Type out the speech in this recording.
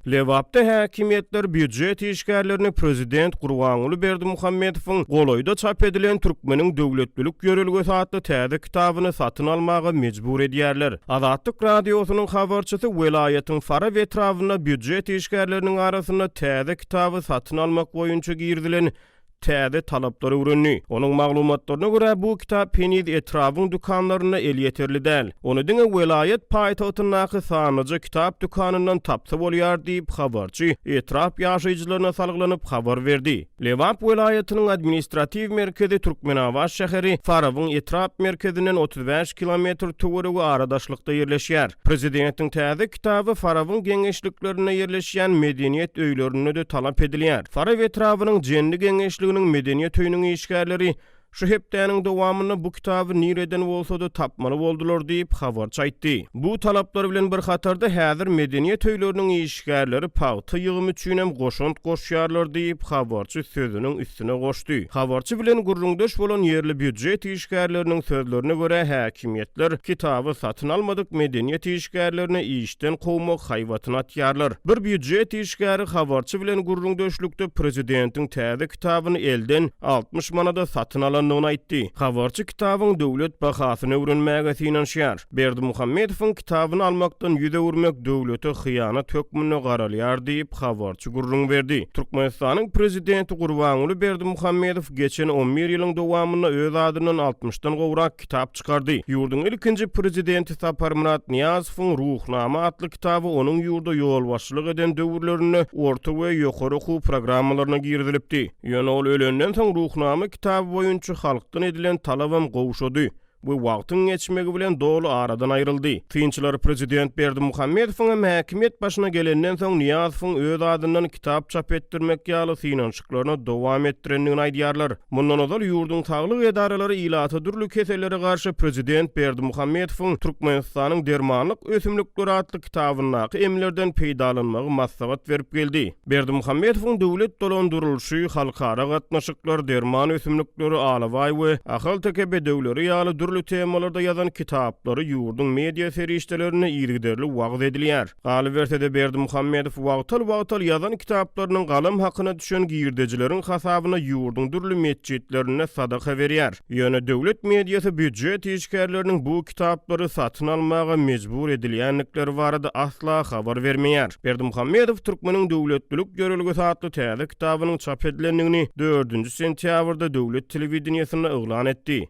Lewapda häkimetler büdjet işgärlerini Prezident Gurbanuly Berdimuhammedowyň goloýda çap edilen Türkmeniň döwletlilik ýörelgesi adly täze kitabyny satyn almaga mejbur edýärler. Azatlyk radiosynyň habarçysy welaýatyň Fara we etrawyna büdjet işgärleriniň arasynda täze kitaby satyn almak boýunça girdilen täze talaplary öwrenýär. Onuň maglumatlaryna görä bu kitap Peniz etrawyň dukanlaryna el ýeterli däl. Onu diňe welaýat paýtagtyndaky sanaja kitap dukanyndan tapsa bolýar diýip habarçy etraf ýaşaýjylaryna salyklanyp habar berdi. Lewap welaýatynyň administrativ merkezi Türkmenawaz şäheri Farawyň etraf merkezinden 35 kilometr töweregi aradaşlykda ýerleşýär. Prezidentiň täze kitaby Farawyň geňeşliklerine ýerleşýän medeniýet öýlerine de talap edilýär. Fara we etrawynyň jenli geňeşlik medeniýet öýüniň işgärleri şu hepdäniň dowamyny bu kitaby nireden bolsa da tapmaly boldular diýip habarçy aýtdy. Bu talaplar bilen bir hatarda häzir medeniýet öýleriniň işgärleri paýta ýygymy üçin hem goşunt goşýarlar diýip habarçy sözüniň üstüne goşdy. Habarçy bilen gurrundaş bolan ýerli büdjet işgärleriniň sözlerine görä häkimetler kitaby satyn almadyk medeniýet işgärlerini işden gowmak haýwatyna atýarlar. Bir büdjet işgäri habarçy bilen gurrundaşlykda prezidentiň täze kitabyny elden 60 manada satyn alanlygyny aýtdy. Habarçy kitabyň döwlet bahasyny öwrenmäge synanýar. Berdimuhammedowyň kitabyny almakdan ýüze urmak döwlete hyýanat hökmüne garalýar diýip habarçy gurrun berdi. Türkmenistanyň prezidenti Gurbanuly Berdimuhammedow geçen 11 ýylyň dowamyna öz adynyň 60-dan gowrak kitap çykardy. Ýurduň ilkinji prezidenti Sapar Murat Niyazowyň Ruhnama adly kitaby onuň ýurda ýolbaşçylyk eden döwürlerini orta we ýokary okuw programmalaryna girdilipdi. Ýöne ol ölenden soň Ruhnama kitaby boýunça halkdan edilen talabam gowşady. Bu wagtyň geçmegi bilen dolu aradan aýryldy. Finçiler prezident Berdimuhammedowyň häkimet başyna gelenden soň Niyazowyň öz adyndan kitap çap etdirmek ýaly synançyklaryna dowam etdirendigini aýdýarlar. Mundan ozal ýurduň saglyk edaralary ilata dürli keselere garşy prezident Berdimuhammedowyň Türkmenistanyň dermanlyk ösümlikleri adly kitabyny emlerden peýdalanmagy maslahat berip geldi. Berdimuhammedowyň döwlet dolandyrylşy, halkara gatnaşyklar, derman ösümlikleri, alawaý we ahal tekebe döwleri ýaly türlü temalarda yazan kitaplary ýurduň media serişdelerine ýergiderli wagt edilýär. Galy berse Berdimuhammedow wagtal yazan kitaplarynyň galam hakyna düşen girdejileriň hasabyna ýurduň türlü mesjitlerine sadaka berýär. Ýöne döwlet mediýasy büdjet işgärleriniň bu kitaplary satyn almaga mejbur edilýänlikleri barada asla habar bermeýär. Berdimuhammedow Türkmeniň döwletlilik ýörelgesi adly täze kitabynyň çap edilendigini 4-nji sentýabrda döwlet telewizionyna eglan etdi.